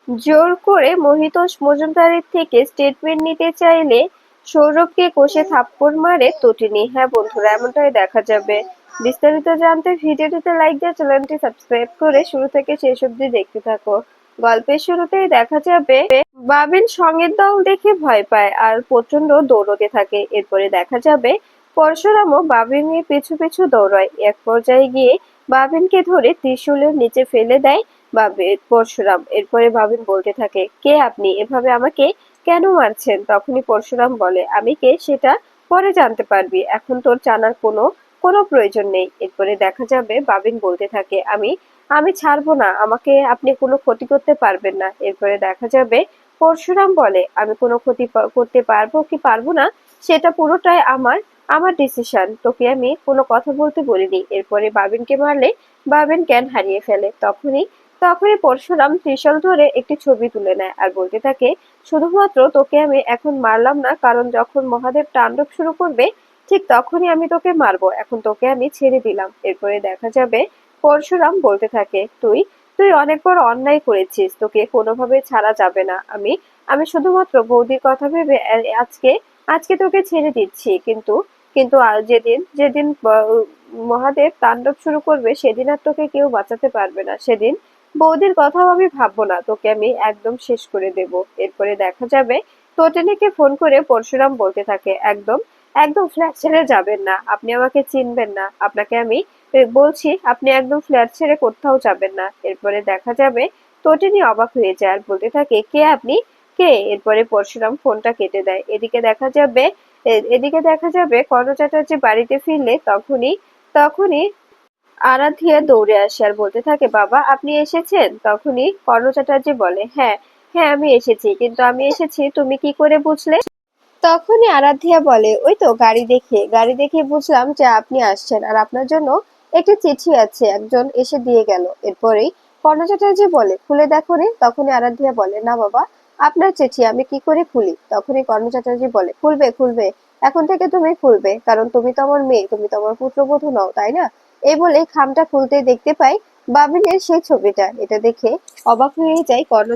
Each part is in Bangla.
জোর করে মহিতোষ মজুমদারের থেকে স্টেটমেন্ট নিতে চাইলে সৌরভকে কষে থাপ্পড় মারে তটিনী। হ্যাঁ বন্ধুরা, এমনটাই দেখা যাবে। বিস্তারিত জানতে ভিডিওটিতে লাইক দিয়ে চ্যানেলটি সাবস্ক্রাইব করে শুরু থেকে শেষ অবধি দেখতে থাকো। গল্পের শুরুতেই দেখা যাবে বাবিন সঙ্গের দল দেখে ভয় পায় আর প্রচন্ড দৌড়তে থাকে। এরপরে দেখা যাবে পরশুরামও বাবিনের পিছু পিছু দৌড়ায়। এক পর্যায়ে গিয়ে বাবিনকে ধরে ত্রিশূলের নিচে ফেলে দেয় পরশুরাম। এরপরে বাবিন বলতে থাকে, কে আপনি? এভাবে আমাকে কেন মারছেন? তখনই পরশুরাম বলে, আমি কে সেটা পরে জানতে পারবি, এখন তোর জানার কোনো কোনো প্রয়োজন নেই। এরপরে দেখা যাবে বাবিন বলতে থাকে, আমি আমি ছাড়বো না, আমাকে আপনি কোনো ক্ষতি করতে পারবেন না। এরপরে দেখা যাবে পরশুরাম বলে, আমি কোনো ক্ষতি করতে পারবো কি পারবো না সেটা পুরোটাই আমার আমার ডিসিশন, তোকে আমি কোনো কথা বলতে বলিনি। এরপরে বাবিনকে মারলে বাবিন জ্ঞান হারিয়ে ফেলে। তখনই পরশুরাম ত্রিশূল ধরে একটি ছবি তুলে নেয় আর বলতে থাকে, শুধুমাত্র তোকে আমি এখন মারলাম না, কারণ যখন মহাদেব তাণ্ডব শুরু করবে ঠিক তখনই আমি তোকে মারবো, এখন তোকে আমি ছেড়ে দিলাম। এরপরে দেখা যাবে পরশুরাম বলতে থাকে, তুই তুই অনেক বড় অন্যায় করেছিস, তোকে কোনোভাবে ছাড়া যাবে না। আমি আমি শুধুমাত্র বৌদির কথা ভেবে আজকে আজকে তোকে ছেড়ে দিচ্ছি, কিন্তু কিন্তু যেদিন যেদিন মহাদেব তাণ্ডব শুরু করবে সেদিন আর তোকে কেউ বাঁচাতে পারবে না। সেদিন বৌদির কথাও আমি ভাববো না, তোকে আমি একদম শেষ করে দেব। এরপরে দেখা যাবে তোটেনিকে ফোন করে পরশুরাম বলতে থাকে, একদম একদম ফ্ল্যাট ছেড়ে যাবেন না, আপনি আমাকে চিনবেন না, আপনাকে আমি বলছি আপনি একদম ফ্ল্যাট ছেড়ে কোথাও যাবেন না। এরপরে দেখা যাবে তোটেনি অবাক হয়ে যায় আর বলতে থাকে, কে আপনি? কে? এরপরে পরশুরাম ফোনটা কেটে দেয়। এদিকে দেখা যাবে কর্ণ চ্যাটার্জি বাড়িতে ফিরলে তখনই আরাধিয়া দৌড়ে আসে আর বলতে থাকে, বাবা আপনি এসেছেন? তখনই কর্ণ চ্যাটার্জি বলে, হ্যাঁ হ্যাঁ আমি এসেছি, কিন্তু আমি এসেছি তুমি কি করে বুঝলে? তখনই আরাধ্যা বলে, ওই তো গাড়ি দেখে বুঝলাম যে আপনি আসছেন, আর আপনার জন্য একটি চিঠি আছে, একজন এসে দিয়ে গেল। এরপরেই কর্ণ চ্যাটার্জি বলে, খুলে দেখো রে। তখনই আরাধ্যা বলে, না বাবা, আপনার চিঠি আমি কি করে খুলি? তখনই কর্ণ চ্যাটার্জি বলে, খুলবে খুলবে, এখন থেকে তুমি খুলবে, কারণ তুমি তো আমার মেয়ে, তুমি তো আমার পুত্রবধূ নও, তাই না? এই বলে খামটা খুলতে দেখতে পাই বাবিনের সেই ছবিটা। এটা দেখে অবাক হয়ে যায় কর্ণ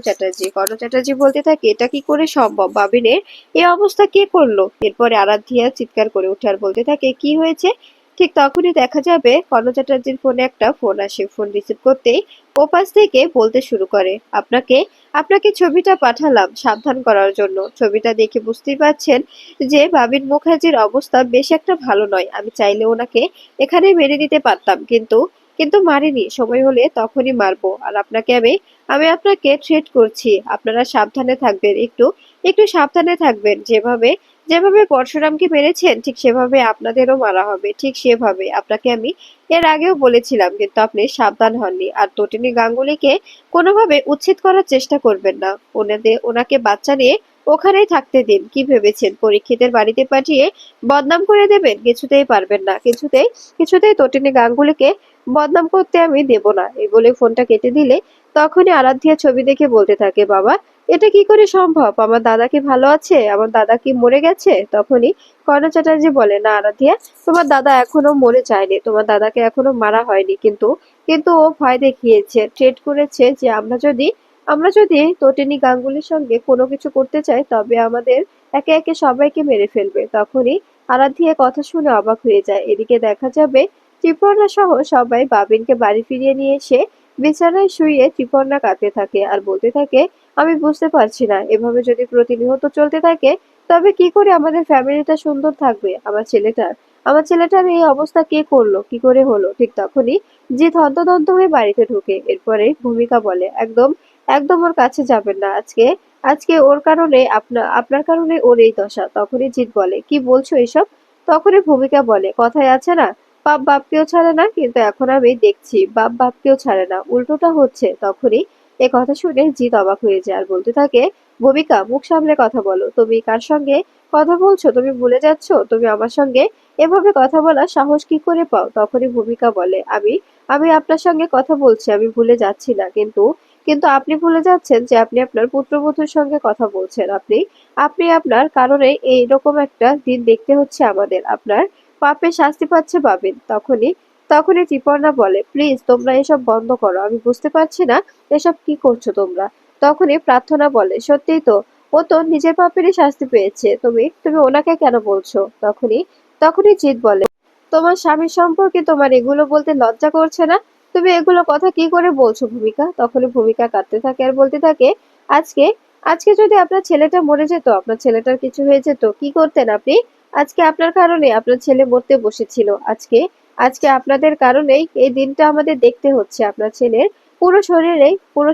চ্যাটার্জি বলতে থাকে, এটা কি করে সম্ভব? বাবিনের এই অবস্থা কে করলো? এরপরে আরাধ্যা চিৎকার করে ওঠে আর বলতে থাকে, কি হয়েছে? ঠিক তখনই দেখা যাবে কর্ণ চ্যাটার্জির ফোনে একটা ফোন আসে। ফোন রিসিভ করতেই ওপাশ থেকে বলতে শুরু করে, আপনাকে আপনাকে ছবিটা পাঠালাম সাবধান করার জন্য। ছবিটা দেখে বুঝতেই পারছেন যে বাবিন মুখার্জির অবস্থা বেশ একটা ভালো নয়। আমি চাইলে ওনাকে এখানে মেরে দিতে পারতাম, কিন্তু কিন্তু মারিনি, সময় হলে তখনই মারবো। আর আপনাকে আমি আমি আপনাকে থ্রেট করছি, আপনারা সাবধানে থাকবেন, একটু একটু সাবধানে থাকবেন। যেভাবে যেভাবে পরশুরামকে মেরেছেন ঠিক সেভাবে আপনাদেরও মারা হবে, ঠিক সেভাবে। আপনাকে আমি এর আগেও বলেছিলাম, কিন্তু আপনি সাবধান হননি। আর তটিনী গাঙ্গুলিকে কোনোভাবে উচ্ছেদ করার চেষ্টা করবেন না, ওনাকে বাচ্চা নিয়ে ওখানেই থাকতে দিন। কি ভেবেছেন পরীক্ষিতের বাড়িতে পাঠিয়ে বদনাম করে দেবেন? কিছুতেই পারবেন না, কিছুতেই কিছুতেই তটিনী গাঙ্গুলিকে বদনাম করতে আমি দেব না। এই বলে ফোনটা কেটে দিলে তখনই আরাধ্যা ছবি দেখে বলতে থাকে, বাবা এটা কি করে সম্ভব? আমার দাদা কি ভালো আছে? আমার দাদা কি মরে গেছে? তখনই কর্ণ চ্যাটার্জি বলে, না আরাধ্যা, তোমার দাদা এখনো মরে যায়নি, তোমার দাদাকে এখনো মারা হয়নি, কিন্তু কিন্তু ও ভয় দেখিয়েছে, থ্রেট করেছে যে আমরা যদি তটিনী গাঙ্গুলির সঙ্গে কোনো কিছু করতে চাই তবে আমাদের একে একে সবাইকে মেরে ফেলবে। তখনই আরাধ্যা কথা শুনে অবাক হয়ে যায়। এদিকে দেখা যাবে ত্রিপর্ণা সহ সবাই বাবিনকে বাড়ি ফিরিয়ে নিয়ে এসে বিছানায় শুইয়ে ত্রিপর্ণা কাঁদতে থাকে আর বলতে থাকে, আমি বুঝতে পারছি না, এভাবে যদি প্রতিনিয়ত চলতে থাকে তবে কি করে আমাদের ফ্যামিলিটা সুন্দর থাকবে? আমার ছেলেটার এই অবস্থা কে করলো? কি করে হলো? ঠিক তখনই জিৎ হন্তদন্ত হয়ে বাড়িতে ঢুকে। এরপরে ভূমিকা বলে, একদম একদম ওর কাছে যাবেন না, আজকে আজকে ওর কারণে আপনার কারণে ওর এই দশা। তখনই জিৎ বলে, কি বলছো এসব? তখনই ভূমিকা বলে, কথায় আছে না, বাপ বাপকেও ছাড়ে না, কিন্তু এখন আমি দেখছি বাপ বাপকেও ছাড়ে না, উল্টোটা হচ্ছে। তখনই এ কথা শুনে জিৎ অবাক হয়ে যায় আর বলতে থাকে, ভূমিকা মুখ সামলে কথা বলো, তুমি কার সঙ্গে কথা বলছো? তুমি ভুলে যাচ্ছ তুমি আমার সঙ্গে এভাবে কথা বলার সাহস কি করে পাও? তখনই ভূমিকা বলে, আমি আমি আপনার সঙ্গে কথা বলছি, আমি ভুলে যাচ্ছি না, কিন্তু কিন্তু আপনি ভুলে যাচ্ছেন যে আপনি আপনার পুত্রবধূর সঙ্গে কথা বলছেন। আপনি আপনি আপনার কারণে এইরকম একটা দিন দেখতে হচ্ছে আমাদের, আপনার পাপের শাস্তি পাচ্ছে বাবিন। তখনই ত্রিপর্ণা বলে, প্লিজ তোমরা এসব বন্ধ করো, আমি বুঝতে পারছি না এসব কি করছো তোমরা। তখনই প্রার্থনা বলে, সত্যিই তো, ও তো নিজের পাপেরই শাস্তি পেয়েছে, তুমি তুমি ওনাকে কেন বলছো? তখনই তখনই জিৎ বলে, তোমার স্বামীর সম্পর্কে তোমার এগুলো বলতে লজ্জা করছে না? তুমি এগুলো কথা কি করে বলছো ভূমিকা? তখনই ভূমিকা কাঁদতে থাকে আর বলতে থাকে, আজকে আজকে যদি আপনার ছেলেটা মরে যেত, আপনার ছেলেটার কিছু হয়ে যেত, কি করতেন আপনি? আজকে আপনার কারণে আপনার ছেলে মরতে বসেছিল। আজকে আজকে আপনাদের কারণেই এই দিনটা আমাদের দেখতে হচ্ছে। আপনার ছেলের পুরো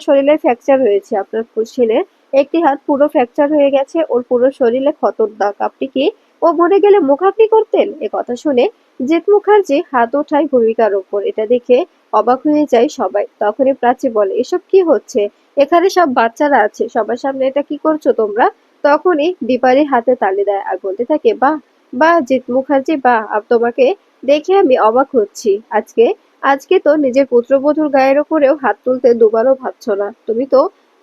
শরীরে ফ্র্যাকচার হয়েছে। আপনার ছেলের একটি হাত পুরো ফ্র্যাকচার হয়ে গেছে, ওর পুরো শরীরে ক্ষতর দাগ। আপনি কি ও মরে গেলে মুখাগ্নি করতেন? এ কথা শুনে জিৎ মুখার্জি হাত ওঠায় ভূমিকার ওপর। এটা দেখে অবাক হয়ে যায় সবাই। তখনই প্রাচী বলে, এসব কি হচ্ছে? এখানে সব বাচ্চারা আছে, সবার সামনে এটা কি করছো তোমরা? তখনই দীপালি হাতে তালি দেয় আর বলতে থাকে, বাহ বাহ জিৎ মুখার্জি, বাহ, তোমাকে দেখে আমি অবাক হচ্ছি। আজকে আজকে তো নিজের পুত্রবধূর গায়ের উপরেও হাত তুলতে দুবারও ভাবছো না।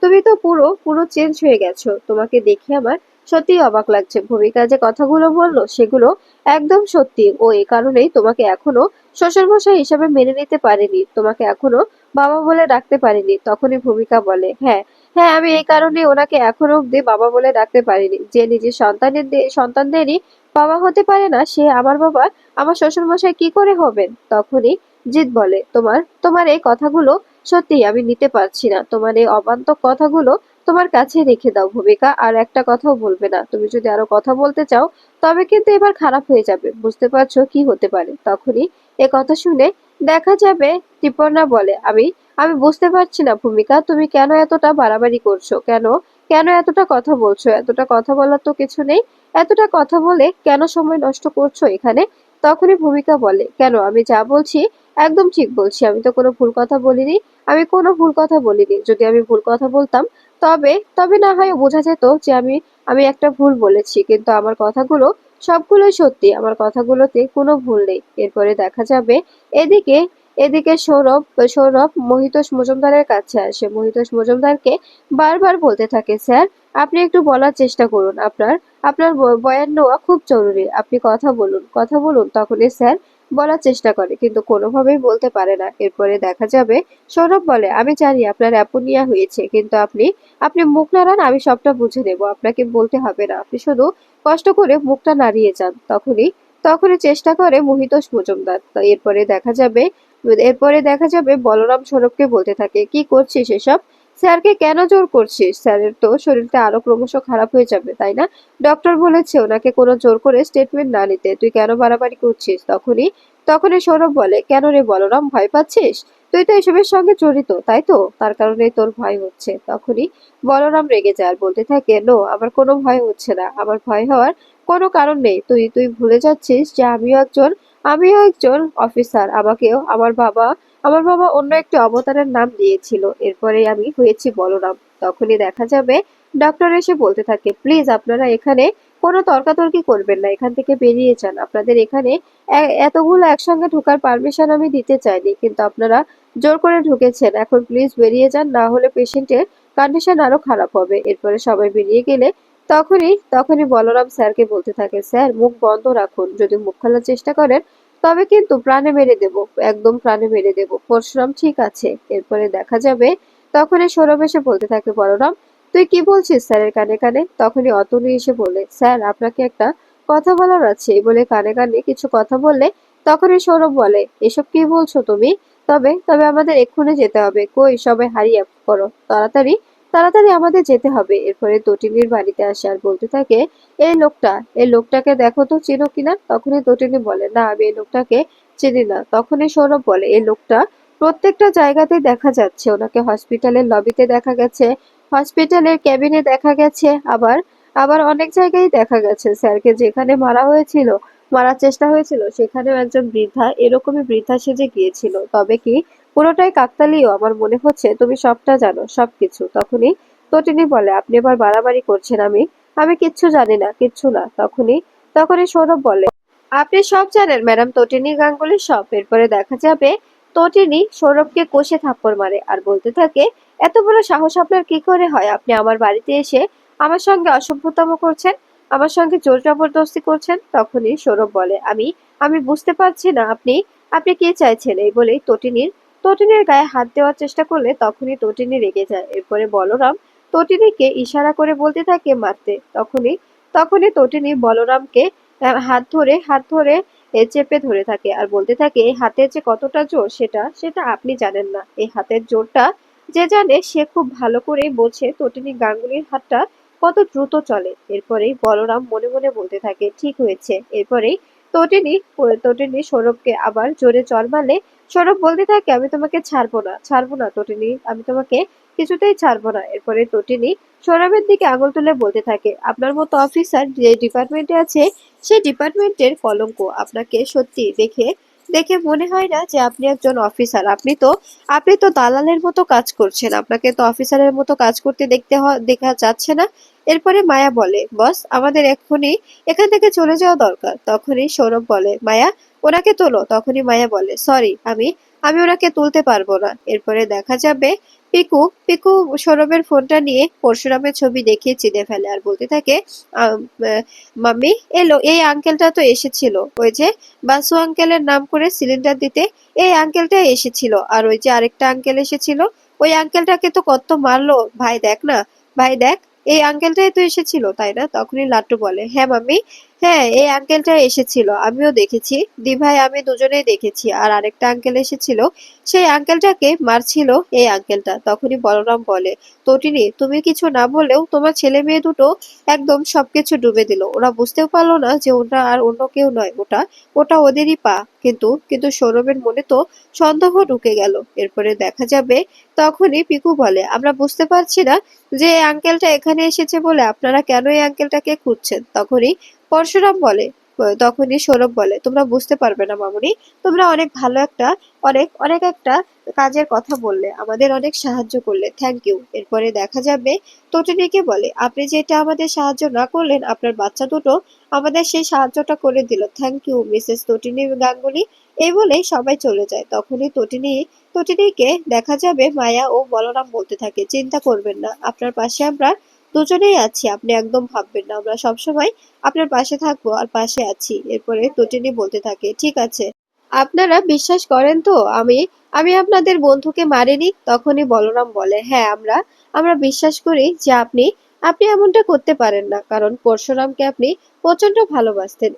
তুমি তো পুরো পুরো চেঞ্জ হয়ে গেছো। তোমাকে দেখে আমার সত্যিই অবাক লাগছে। ভূমিকা যে কথাগুলো বললো সেগুলো একদম সত্যি। ও এই কারণেই তোমাকে এখনো শ্বশুরমশাই হিসাবে মেনে নিতে পারেনি, তোমাকে এখনো বাবা বলে ডাকতে পারিনি। তখনই ভূমিকা বলে, হ্যাঁ হ্যাঁ, আমি এই কারণে ওনাকে এখনো অব্দি বাবা বলে ডাকতে পারিনি। যে নিজের সন্তানদেরই বাবা হতে পারে না, সে আমার বাবা, আমার শ্বশুরমশাই কি করে হবেন? তখনই জিৎ বলে, তোমার তোমার এই কথাগুলো সত্যিই আমি নিতে পারছি না। তোমার এই অবান্তর কথাগুলো তোমার কাছে রেখে দাও ভূমিকা, আর একটা কথাও বলবে না। তুমি যদি আরো কথা বলতে চাও তবে কিন্তু এবার খারাপ হয়ে যাবে। বুঝতে পারছো কি হতে পারে? তখনই এ কথা শুনে দেখা যাবে ত্রিপর্ণা বলে, আমি আমি বুঝতে পারছি না ভূমিকা, তুমি কেন এতটা বাড়াবাড়ি করছো? কেন কেন এতটা কথা বলছো? এতটা কথা বলার তো কিছু নেই। এতটা কথা বলে কেন সময় নষ্ট করছো এখানে? তখনই ভূমিকা বলে, কেন, আমি যা বলছি একদম ঠিক বলছি। আমি তো কোনো ভুল কথা বলিনি। আমি কোনো ভুল কথা বলিনি। যদি আমি ভুল কথা বলতাম তবে তবে না হয় বোঝা যেত যে আমি আমি একটা ভুল বলেছি, কিন্তু আমার কথাগুলো সবগুলোই সত্যি। আমার কথাগুলোতে কোনো ভুল নেই। এরপরে দেখা যাবে এদিকে এদিকে সৌরভ মহিতোষ মজুমদারের কাছে আসে। মহিতোষ মজুমদারকে বারবার বলতে থাকে, স্যার আপনি একটু বলার চেষ্টা করুন, আপনার আপনার বয়ান নেওয়া খুব জরুরি, আপনি কথা বলুন। তখনই স্যার বলার চেষ্টা করে কিন্তু কোনোভাবেই বলতে পারে না। এরপরে দেখা যাবে সৌরভ বলে, আমি জানি আপনার অ্যাপোনিয়া হয়েছে, কিন্তু আপনি আপনি মুখ নাড়ান, আমি সবটা বুঝে নেব। আপনাকে বলতে হবে না, আপনি শুধু কষ্ট করে মুখটা নাড়িয়ে যান। তখনই চেষ্টা করে মহিতোষ মজুমদার। তো এরপরে দেখা যাবে বলরাম সৌরভকে বলতে থাকে, কি করছিস এসব? স্যারকে কেন জোর করছিস? স্যারের তো শরীরটা আরো ক্রমশ খারাপ হয়ে যাবে, তাই না? ডক্টর বলেছে ওনাকে কোনো জোর করে স্টেটমেন্ট না নিতে। তুই কেন বাড়াবাড়ি করছিস? তখনই সৌরভ বলে, কেন রে বলরাম, ভয় পাচ্ছিস? তুই তো এসবের সঙ্গে জড়িত, তাই তো? তার কারণে তোর ভয় হচ্ছে। তখনই বলরাম রেগে যায় আর বলতে থাকে, নো, আমার কোনো ভয় হচ্ছে না। আমার ভয় হওয়ার কোনো কারণ নেই। তুই তুই ভুলে যাচ্ছিস যে আমিও একজন অফিসার। আমার বাবা অন্য একটি অবতারের নাম দিয়েছিল। এরপরে আমি হয়েছি বলরাম। তখনই দেখা যাবে ডক্টর এসে বলতে থাকে, প্লিজ আপনারা এখানে কোনো তর্কাতর্কি করবেন না, এখান থেকে বেরিয়ে যান। আপনাদের এখানে এতগুলো একসঙ্গে ঢোকার পারমিশন আমি দিতে চাইনি, কিন্তু আপনারা জোর করে ঢুকেছেন। এখন প্লিজ বেরিয়ে যান, না হলে পেশেন্টের কন্ডিশন আরো খারাপ হবে। এরপরে সবাই বেরিয়ে গেলে তখনই বলরাম স্যারকে বলতে থাকে, স্যার মুখ বন্ধ রাখুন। যদি মুখ খোলার চেষ্টা করেন তবে কিন্তু প্রাণে মেরে দেব, একদম প্রাণে মেরে দেব। পরশুরাম, ঠিক আছে। এরপরে দেখা যাবে তখনই সৌরভ এসে বলতে থাকে, বলরাম তুই কি বলছিস স্যারের কানে কানে? তখনই অতনু এসে বলে, স্যার আপনাকে একটা কথা বলার আছে। এই বলে কানে কানে কিছু কথা বললে তখনই সৌরভ বলে, এসব কি বলছো তুমি? তবে আমাদের এক্ষুনি যেতে হবে। কই সবাই, হারিয়ে আপ করো, তাড়াতাড়ি তাড়াতাড়ি আমাদের যেতে হবে। এরপরে তটিনীর বাড়িতে আসে আর বলতে থাকে, এই লোকটাকে দেখো তো, চিনো কিনা? তখনই তটিনী বলে, না, আমি এই লোকটাকে চিনি না। তখনই সৌরভ বলে, এই লোকটা প্রত্যেকটা জায়গাতেই দেখা যাচ্ছে। ওনাকে হসপিটালের লবিতে দেখা গেছে, হসপিটালের কেবিনে দেখা গেছে, আবার আবার অনেক জায়গায় দেখা গেছে। স্যারকে যেখানে মারার চেষ্টা হয়েছিল সেখানেও একজন বৃদ্ধা এরকমই বৃদ্ধা সেজে গিয়েছিল। তবে কি পুরোটাই কাকতালীয়? আমার মনে হচ্ছে তুমি সবটা জানো, সবকিছু। তখনই তটিনী বলে, আপনি এবার বাড়াবাড়ি করছেন। আমি আমি কিচ্ছু জানি না, কিচ্ছু না। তখনই সৌরভ বলে, আপনি সব জানেন ম্যাডাম তটিনী গাঙ্গুলি, সব। এরপরে দেখা যাবে তটিনী সৌরভকে কষে থাপ্পড় মারে আর বলতে থাকে, এত বড় সাহস আপনার কি করে হয়? আপনি আমার বাড়িতে এসে আমার সঙ্গে অসভ্যতাম করছেন, আমার সঙ্গে জোর জবরদস্তি করছেন। তখনই সৌরভ বলে, আমি আমি বুঝতে পারছি না আপনি আপনি কি চাইছেন? এই বলেই তটিনীর গায়ে হাত দেওয়ার চেষ্টা করলে তখনই তটিনী রেগে যায়। এরপরে বলরাম তটিনীকে ইশারা করে বলতে থাকে মারতে। তখনই তখনই তটিনী বলরামকে হাত ধরে চেপে ধরে থাকে আর বলতে থাকে এই হাতের যে কতটা জোর সেটা সেটা আপনি জানেন না। এই হাতের জোরটা যে জানে সে খুব ভালো করেই বোঝে তটিনী গাঙ্গুলির হাতটা কত দ্রুত চলে। এরপরেই বলরাম মনে মনে বলতে থাকে ঠিক হয়েছে। এরপরেই তটিনী সৌরভকে আবার জোরে চড় মারলে সৌরভ বলতে থাকে আমি তোমাকে ছাড়বো না তটিনী, আমি তোমাকে কিছুতেই ছাড়বো না। এরপরে তটিনী সৌরভের দিকে আঙুল তুলে বলতে থাকে আপনার মতো অফিসার যে ডিপার্টমেন্টে আছে সেই ডিপার্টমেন্টের কলঙ্ক। আপনাকে সত্যি দেখে দেখে মনে হয় না যে আপনি একজন অফিসার। আপনি তো দালালের মতো কাজ করছেন। আপনাকে তো অফিসারের মতো কাজ করতে দেখা যাচ্ছে না। এরপরে মায়া বলে বস আমাদের এক্ষুনি এখান থেকে চলে যাওয়া দরকার। তখনই সৌরভ বলে মায়া ওনাকে তোলো। তখনই মায়া বলে সরি আমি আমি ওনাকে তুলতে পারবো না। এরপরে দেখা যাবে পিকু পিকু সৌরভের ফোনটা নিয়ে পরশুরামের ছবি দেখিয়ে চিনে ফেলে আর বলতে থাকে আম, আহ, মাম্মি এলো এই আঙ্কেলটা তো এসেছিল ওই যে বাসু আঙ্কেলের নাম করে সিলিন্ডার দিতে। এই আঙ্কেলটা এসেছিল আর ওই যে আরেকটা আঙ্কেল এসেছিল ওই আঙ্কেলটাকে তো কত মারলো ভাই দেখ না, ভাই দেখ এই আঙ্কেলটাই তো এসেছিল তাই না। তখনই লাট্টু বলে হ্যাঁ মাম্মি, হ্যাঁ এই আঙ্কেলটা এসেছিল আমিও দেখেছি, দি ভাই আমি দুজনেই দেখেছি। আর আরেকটা আঙ্কেল এসেছিল সেই আঙ্কেলটাকে মারছিল এই আঙ্কেলটা। তখনই বলরাম বলে তটিনী তুমি কিছু না বলেও তোমার ছেলে মেয়ে দুটো একদম সবকিছু ডুবে দিল। ওরা বুঝতেও পারলো না যে ওটা আর অন্য কেউ নয়, ওটা ওটা ওদেরই পা। কিন্তু কিন্তু সৌরভের মনে তো সন্দেহ ঢুকে গেল। এরপরে দেখা যাবে তখনই পিকু বলে আমরা বুঝতে পারছি না যে এই আঙ্কেলটা এখানে এসেছে বলে আপনারা কেন এই আঙ্কেলটাকে খুঁজছেন। পরশুরাম বলে তখনই সৌরভ বলে তোমরা বুঝতে পারবে না মামুনি, তোমরা অনেক ভালো একটা অনেক অনেক একটা কাজের কথা বললে, আমাদের অনেক সাহায্য করলে, থ্যাংক ইউ। এরপরে দেখা যাবে তটিনীকে বলে আপনি যেটা আমাদের সাহায্য না করলেন আপনার বাচ্চা দুটো আমাদের সেই সাহায্যটা করে দিল, থ্যাংক ইউ মিসেস তটিনী গাঙ্গুলি। এই বলে সবাই চলে যায়। তখনই তটিনীকে দেখা যাবে মায়া ও বলরাম বলতে থাকে চিন্তা করবেন না, আপনার পাশে আমরা দুজনেই আছি, আপনি একদম ভাববেন না, আমরা সবসময় আপনার পাশে থাকবো আর পাশে আছি। এরপরে তটিনী বলতে থাকে ঠিক আছে আপনারা বিশ্বাস করেন তো আমি আমি আপনাদের বন্ধুকে মারিনি। তখনই বলরাম বলে হ্যাঁ আমরা আমরা বিশ্বাস করি যে আপনি আপনি এমনটা করতে পারেন না, কারণ পরশুরামকে আপনি প্রচন্ড ভালোবাসতেন।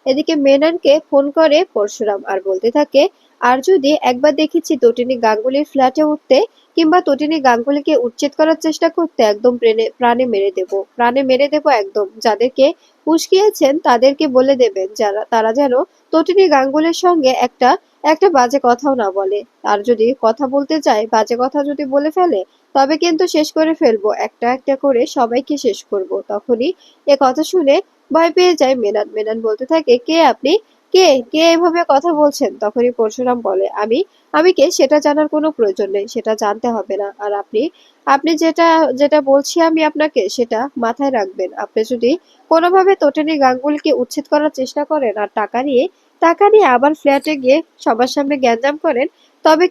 এদিকে মেননকে ফোন করে পরশুরাম আর বলতে থাকে আর যদি একবার দেখেছি তটিনী গাঙ্গুলির ফ্ল্যাটে উঠতে কিংবা তটিনী গাঙ্গুলিকে উচ্ছেদ করার চেষ্টা করতে একদম প্রাণে মেরে দেব একদম। যাদেরকে উস্কিয়েছেন তাদেরকে বলে দেবেন তারা যেন তটিনী গাঙ্গুলির সঙ্গে একটা একটা বাজে কথাও না বলে। আর যদি কথা বলতে চায় বাজে কথা যদি বলে ফেলে তবে কিন্তু শেষ করে ফেলবো, একটা একটা করে সবাইকে শেষ করব। তখনই এ কথা শুনে ভয় পেয়ে যায় মেনন বলতে থাকে কে আপনি, কে কে এভাবে কথা বলছেন। তখনই পরশুরাম বলে আমি আমি কে সেটা জানার কোনো প্রয়োজন নেই, সেটা জানতে হবে না। আর আপনি আপনি যেটা যেটা বলছি আমি আপনাকে সেটা মাথায় রাখবেন। আপনি যদি কোনোভাবে তটিনী গাঙ্গুলিকে উচ্ছেদ করার চেষ্টা করেন আর টাকা নিয়ে আবার ফ্ল্যাটে গিয়ে সবার সামনে গ্যাঞ্জাম করেন তবে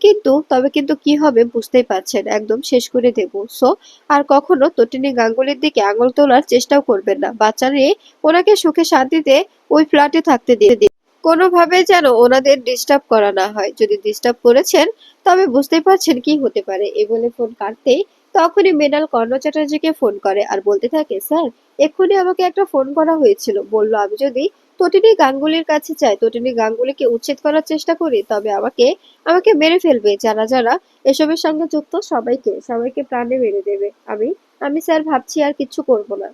কিন্তু কি হবে বুঝতেই পারছেন, একদম শেষ করে দেব। সো আর কখনো তটিনী গাঙ্গুলির দিকে আঙুল তোলার চেষ্টাও করবেন না। বাচ্চা নিয়ে ওনাকে সুখে শান্তিতে ওই ফ্ল্যাটে থাকতে দিন। কোনোভাবে যেন ওনাদের ডিস্টার্ব করা না হয়, যদি ডিস্টার্ব করেছেন তবে বুঝতেই পারছেন কি হতে পারে। এ বলে ফোন কাটতেই তখনই মৃণাল কর্ণ চ্যাটার্জিকে ফোন করে আর বলতে থাকে স্যার এক্ষুনি আমাকে একটা ফোন করা হয়েছিল, বললো আমি যদি তটিনী গাঙ্গুলির কাছে যাই তটিনী গাঙ্গুলিকে উচ্ছেদ করার চেষ্টা করি তবে আমাকে আমাকে মেরে ফেলবে। যারা যারা এসবের সঙ্গে যুক্ত সবাইকে সবাইকে প্রাণে মেরে দেবে। আমি আমি স্যার ভাবছি আর কিচ্ছু করব না।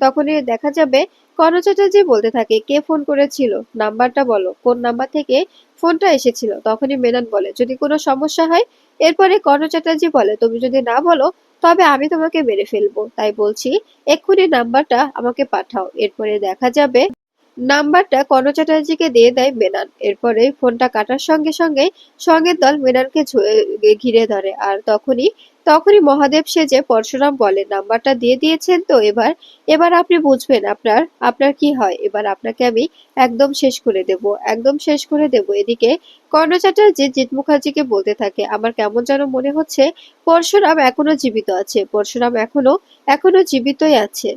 তখনই দেখা যাবে কর্ণ চ্যাটার্জি বলতে থাকে কে ফোন করেছিল, নাম্বারটা বলো, কোন নাম্বার থেকে ফোনটা এসেছিল। তখনই মেনন বলে যদি কোনো সমস্যা হয়। এরপরে কর্ণ চ্যাটার্জি বলে তুমি যদি না বলো তবে আমি তোমাকে মেরে ফেলবো, তাই বলছি এক্ষুনি নাম্বারটা আমাকে পাঠাও। এরপরে দেখা যাবে নাম্বারটা কর্ণ চ্যাটার্জিকে দিয়ে দেয় মেনন। এরপরে ফোনটা কাটার সঙ্গে সঙ্গে সঙ্গের দল মেননকে ঘিরে ধরে। আর তখনই মহাদেব সেজে পরশুরাম বলে নাম্বারটা দিয়ে দিয়েছেন তো, এবার এবার আপনি বুঝবেন আপনার আপনার কি হয়। এবার আপনাকে আমি একদম শেষ করে দেব, একদম শেষ করে দেব। এদিকে কর্ণ চ্যাটার্জি জিৎ মুখার্জিকে বলতে থাকে আমার কেমন যেন মনে হচ্ছে পরশুরাম এখনো জীবিত আছে, পরশুরাম এখনো এখনো জীবিতই আছে।